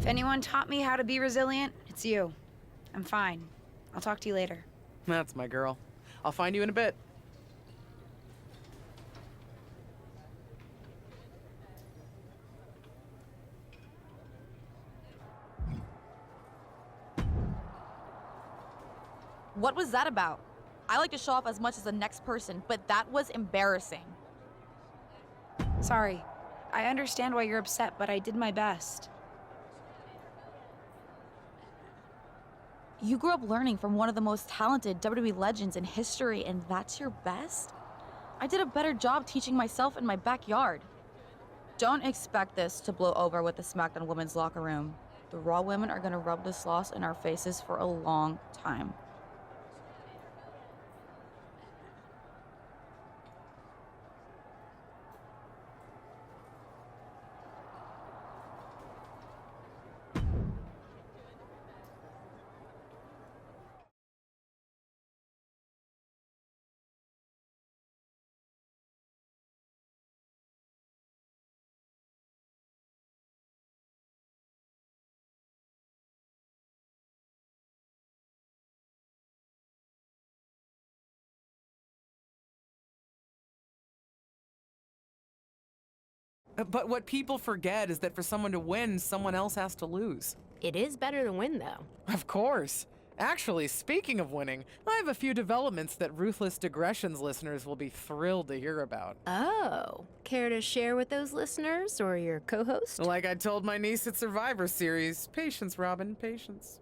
If anyone taught me how to be resilient, it's you. I'm fine. I'll talk to you later. That's my girl. I'll find you in a bit. What was that about? I like to show off as much as the next person, but that was embarrassing. Sorry. I understand why you're upset, but I did my best. You grew up learning from one of the most talented WWE legends in history, and that's your best? I did a better job teaching myself in my backyard. Don't expect this to blow over with the SmackDown women's locker room. The Raw women are gonna rub this loss in our faces for a long time. But what people forget is that for someone to win, someone else has to lose. It is better to win, though. Of course. Actually, speaking of winning, I have a few developments that Ruthless Digressions listeners will be thrilled to hear about. Oh, care to share with those listeners or your co-host? Like I told my niece at Survivor Series, patience, Robin, patience.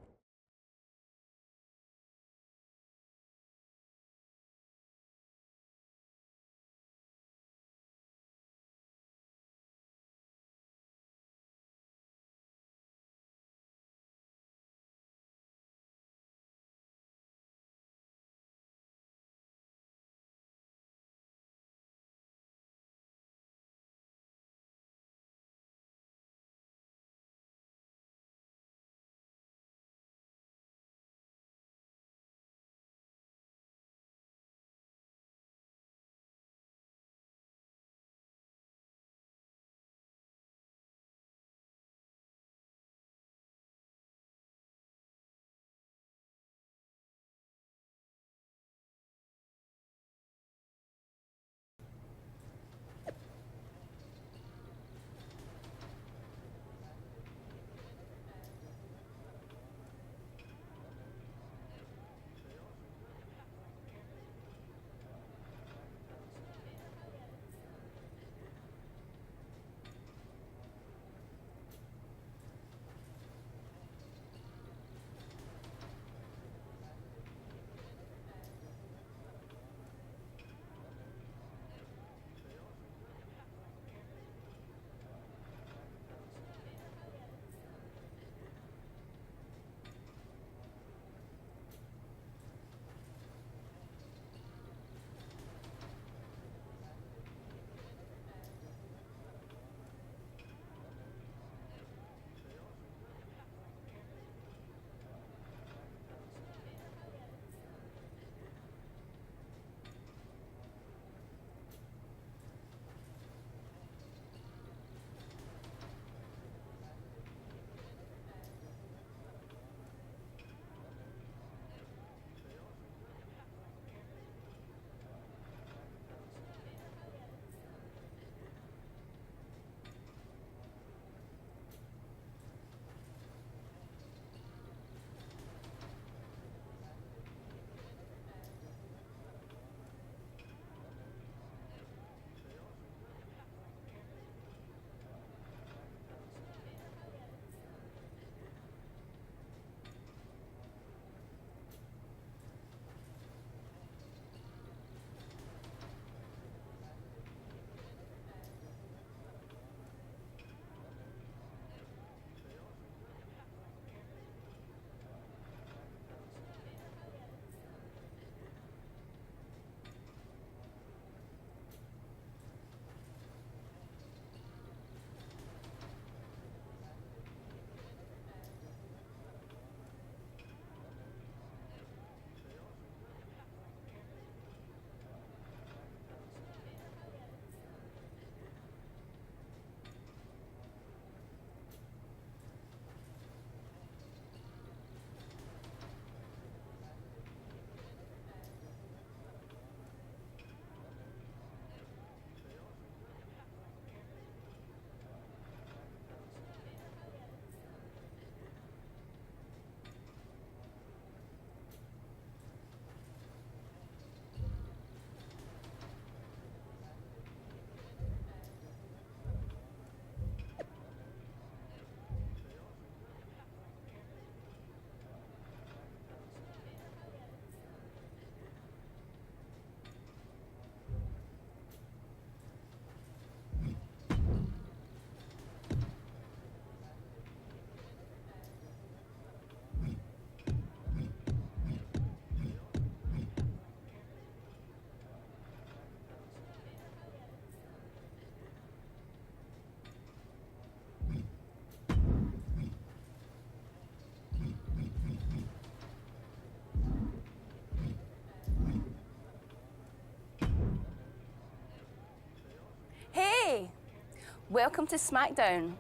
Welcome to SmackDown.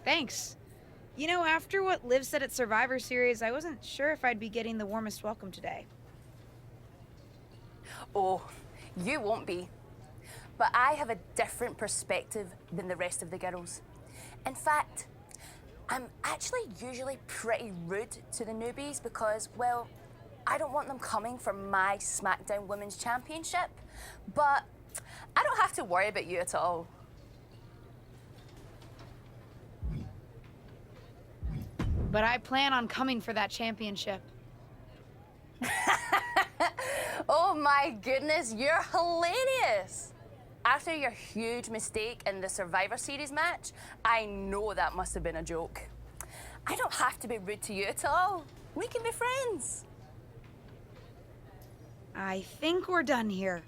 Thanks. You know, after what Liv said at Survivor Series, I wasn't sure if I'd be getting the warmest welcome today. Oh, you won't be. But I have a different perspective than the rest of the girls. In fact, I'm actually usually pretty rude to the newbies because, well, I don't want them coming for my SmackDown Women's Championship. But I don't have to worry about you at all. But I plan on coming for that championship. Oh my goodness, you're hilarious! After your huge mistake in the Survivor Series match, I know that must have been a joke. I don't have to be rude to you at all. We can be friends. I think we're done here.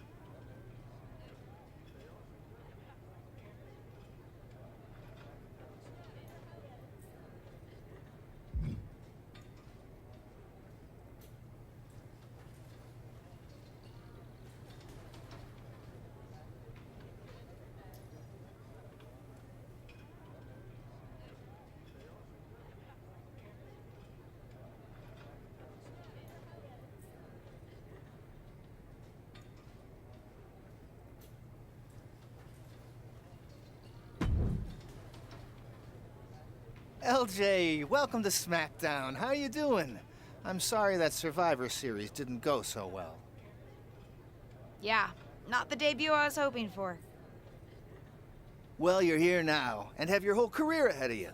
LJ, welcome to SmackDown. How you doing? I'm sorry that Survivor Series didn't go so well. Yeah, not the debut I was hoping for. Well, you're here now, and have your whole career ahead of you.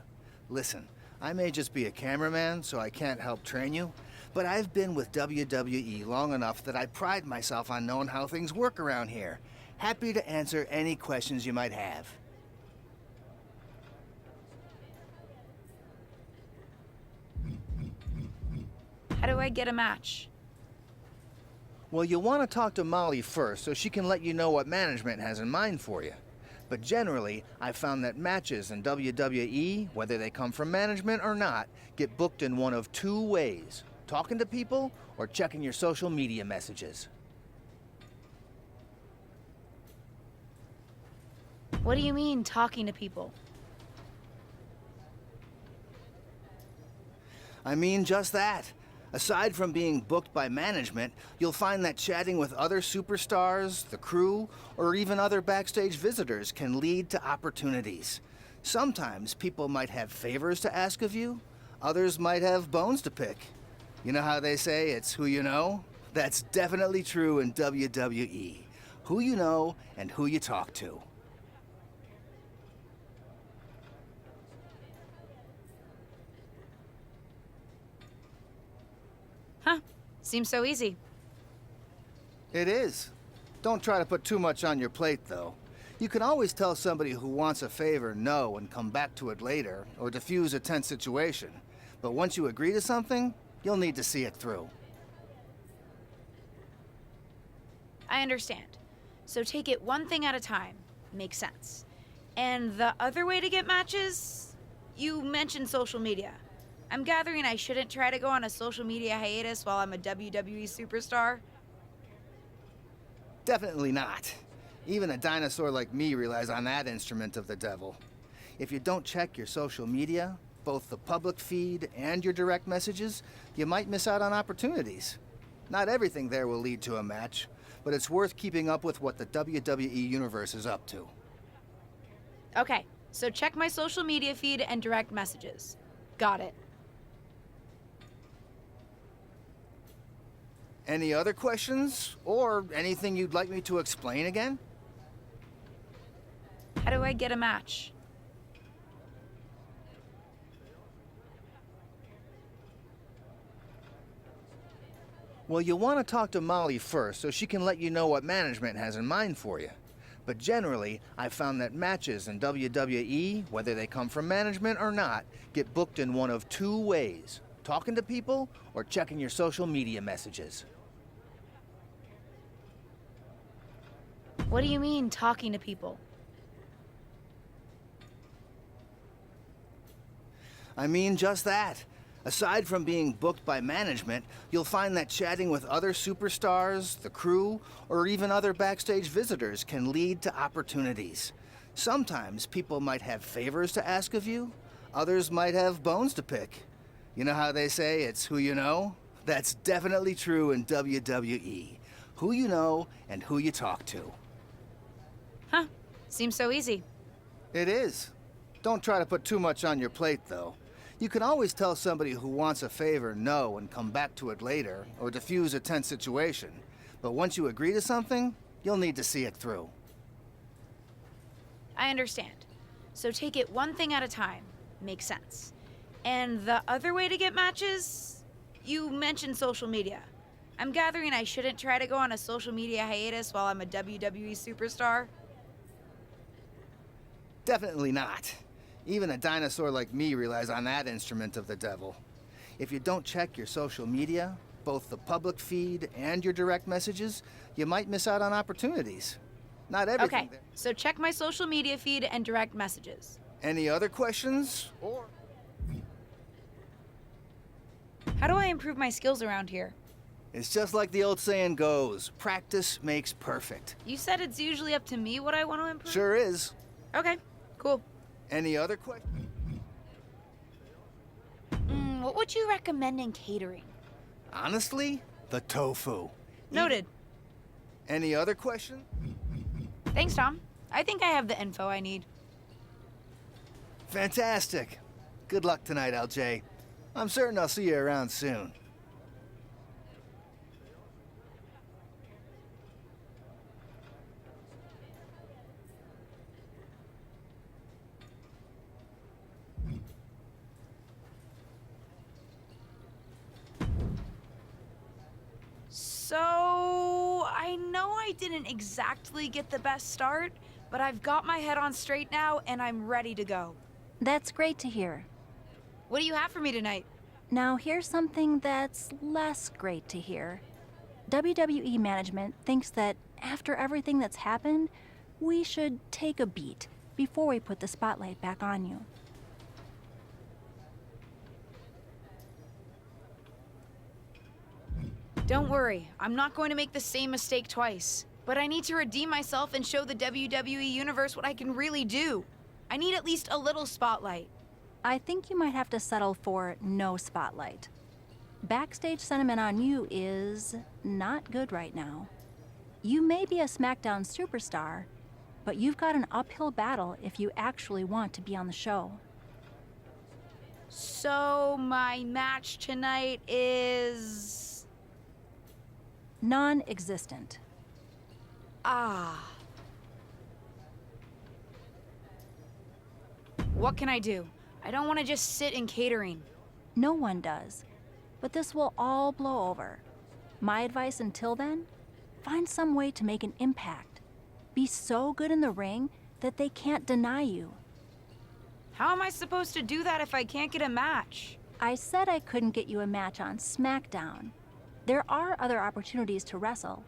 Listen, I may just be a cameraman, so I can't help train you, but I've been with WWE long enough that I pride myself on knowing how things work around here. Happy to answer any questions you might have. How do I get a match? Well, you'll want to talk to Molly first so she can let you know what management has in mind for you. But generally, I've found that matches in WWE, whether they come from management or not, get booked in one of two ways: talking to people or checking your social media messages. What do you mean, talking to people? I mean just that. Aside from being booked by management, you'll find that chatting with other superstars, the crew, or even other backstage visitors can lead to opportunities. Sometimes people might have favors to ask of you, others might have bones to pick. You know how they say it's who you know? That's definitely true in WWE. Who you know and who you talk to. Huh. Seems so easy. It is. Don't try to put too much on your plate, though. You can always tell somebody who wants a favor no and come back to it later, or diffuse a tense situation. But once you agree to something, you'll need to see it through. I understand. So take it one thing at a time. Makes sense. And the other way to get matches? You mentioned social media. I'm gathering I shouldn't try to go on a social media hiatus while I'm a WWE superstar. Definitely not. Even a dinosaur like me relies on that instrument of the devil. If you don't check your social media, both the public feed and your direct messages, you might miss out on opportunities. Not everything there will lead to a match, but it's worth keeping up with what the WWE Universe is up to. Okay, so check my social media feed and direct messages. Got it. Any other questions? Or anything you'd like me to explain again? How do I get a match? Well, you'll want to talk to Molly first so she can let you know what management has in mind for you. But generally, I've found that matches in WWE, whether they come from management or not, get booked in one of two ways: talking to people or checking your social media messages. What do you mean, talking to people? I mean just that. Aside from being booked by management, you'll find that chatting with other superstars, the crew, or even other backstage visitors can lead to opportunities. Sometimes people might have favors to ask of you, others might have bones to pick. You know how they say it's who you know? That's definitely true in WWE. Who you know and who you talk to. Huh. Seems so easy. It is. Don't try to put too much on your plate, though. You can always tell somebody who wants a favor no and come back to it later, or diffuse a tense situation. But once you agree to something, you'll need to see it through. I understand. So take it one thing at a time. Makes sense. And the other way to get matches? You mentioned social media. I'm gathering I shouldn't try to go on a social media hiatus while I'm a WWE superstar. Definitely not. Even a dinosaur like me relies on that instrument of the devil. If you don't check your social media, both the public feed and your direct messages, you might miss out on opportunities. Not everything. Okay, so check my social media feed and direct messages. Any other questions? How do I improve my skills around here? It's just like the old saying goes, practice makes perfect. You said it's usually up to me what I want to improve? Sure is. Okay, cool. Any other questions? What would you recommend in catering? Honestly, the tofu. Noted. Any other questions? Thanks, Tom. I think I have the info I need. Fantastic. Good luck tonight, LJ. I'm certain I'll see you around soon. So, I know I didn't exactly get the best start, but I've got my head on straight now and I'm ready to go. That's great to hear. What do you have for me tonight? Now, here's something that's less great to hear. WWE management thinks that after everything that's happened, we should take a beat before we put the spotlight back on you. Don't worry, I'm not going to make the same mistake twice. But I need to redeem myself and show the WWE Universe what I can really do. I need at least a little spotlight. I think you might have to settle for no spotlight. Backstage sentiment on you is not good right now. You may be a SmackDown superstar, but you've got an uphill battle if you actually want to be on the show. So, my match tonight is... Non-existent. Ah. What can I do? I don't want to just sit in catering. No one does. But this will all blow over. My advice until then? Find some way to make an impact. Be so good in the ring that they can't deny you. How am I supposed to do that if I can't get a match? I said I couldn't get you a match on SmackDown. There are other opportunities to wrestle.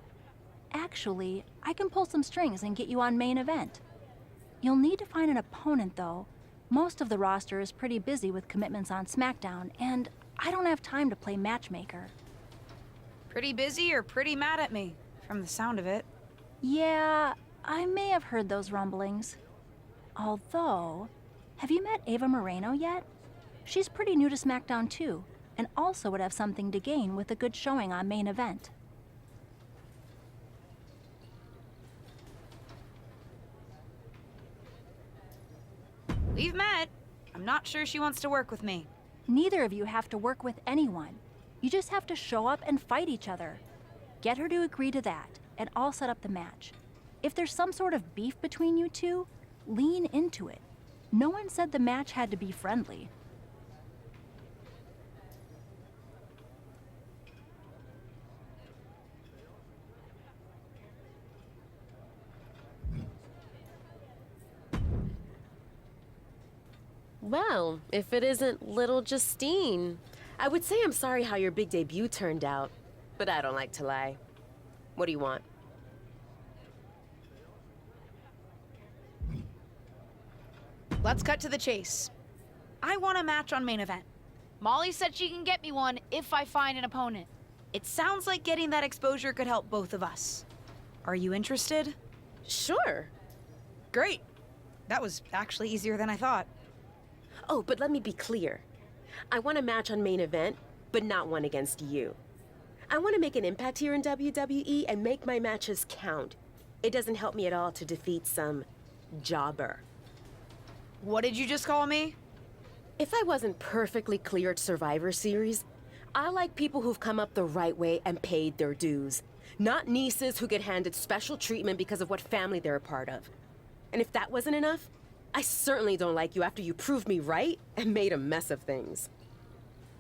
Actually, I can pull some strings and get you on main event. You'll need to find an opponent, though. Most of the roster is pretty busy with commitments on SmackDown, and I don't have time to play matchmaker. Pretty busy or pretty mad at me, from the sound of it. Yeah, I may have heard those rumblings. Although, have you met Ava Moreno yet? She's pretty new to SmackDown too, and also would have something to gain with a good showing on main event. We've met. I'm not sure she wants to work with me. Neither of you have to work with anyone. You just have to show up and fight each other. Get her to agree to that, and I'll set up the match. If there's some sort of beef between you two, lean into it. No one said the match had to be friendly. Well, if it isn't little Justine, I would say I'm sorry how your big debut turned out, but I don't like to lie. What do you want? Let's cut to the chase. I want a match on main event. Molly said she can get me one if I find an opponent. It sounds like getting that exposure could help both of us. Are you interested? Sure. Great. That was actually easier than I thought. Oh, but let me be clear. I want a match on main event, but not one against you. I want to make an impact here in WWE and make my matches count. It doesn't help me at all to defeat some jobber. What did you just call me? If I wasn't perfectly clear at Survivor Series, I like people who've come up the right way and paid their dues. Not nieces who get handed special treatment because of what family they're a part of. And if that wasn't enough, I certainly don't like you after you proved me right and made a mess of things.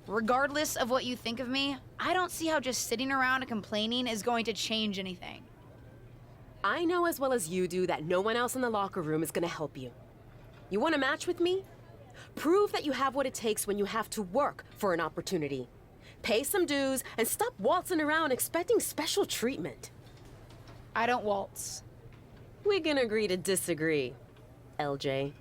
Regardless of what you think of me, I don't see how just sitting around and complaining is going to change anything. I know as well as you do that no one else in the locker room is gonna help you. You want a match with me? Prove that you have what it takes when you have to work for an opportunity. Pay some dues and stop waltzing around expecting special treatment. I don't waltz. We can agree to disagree, LJ.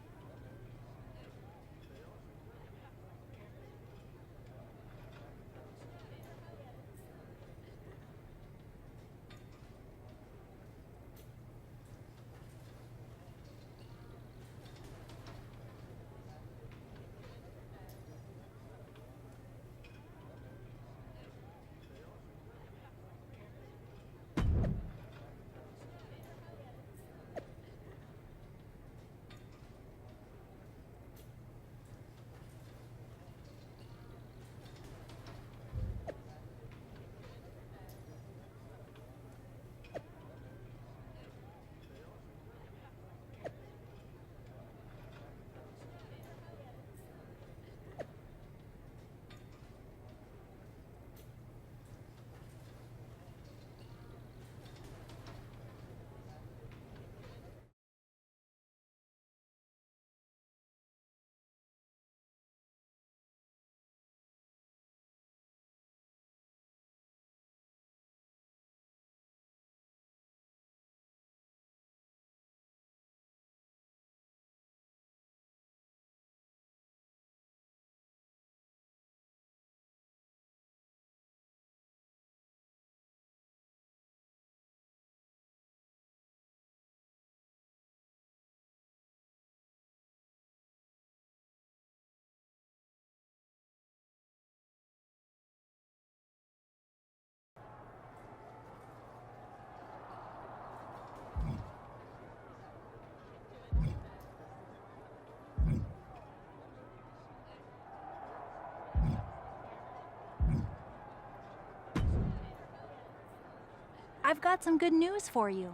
I've got some good news for you.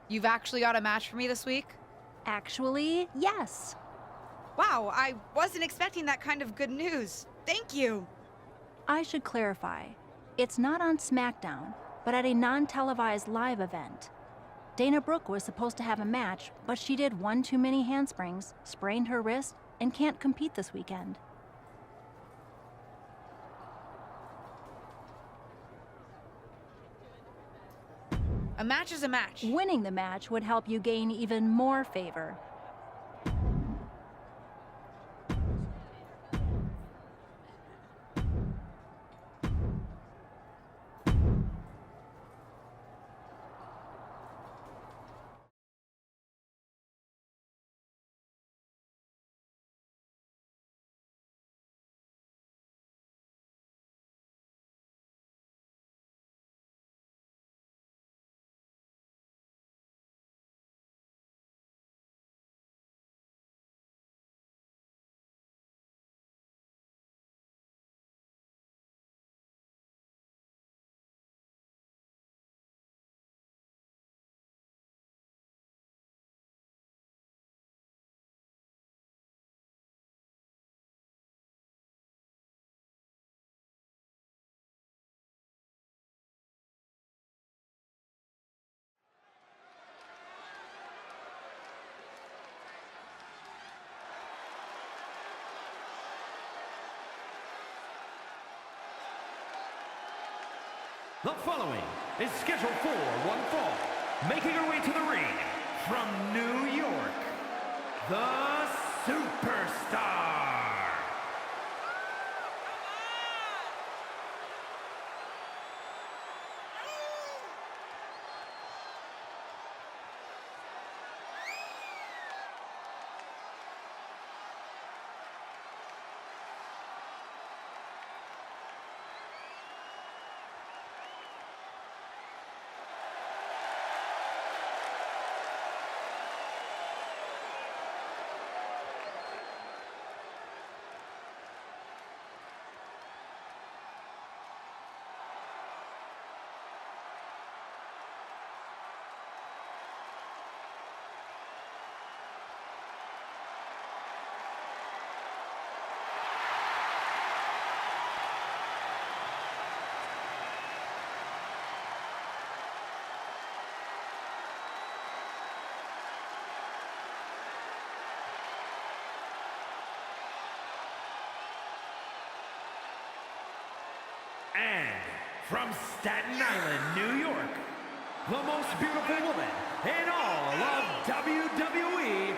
You've actually got a match for me this week? Actually, yes. Wow, I wasn't expecting that kind of good news. Thank you. I should clarify. It's not on SmackDown, but at a non-televised live event. Dana Brooke was supposed to have a match, but she did one too many handsprings, sprained her wrist, and can't compete this weekend. A match is a match. Winning the match would help you gain even more favor. The following is scheduled for one fall, making her way to the ring from New York, the Superstar. And from Staten Island, New York, the most beautiful woman in all of WWE,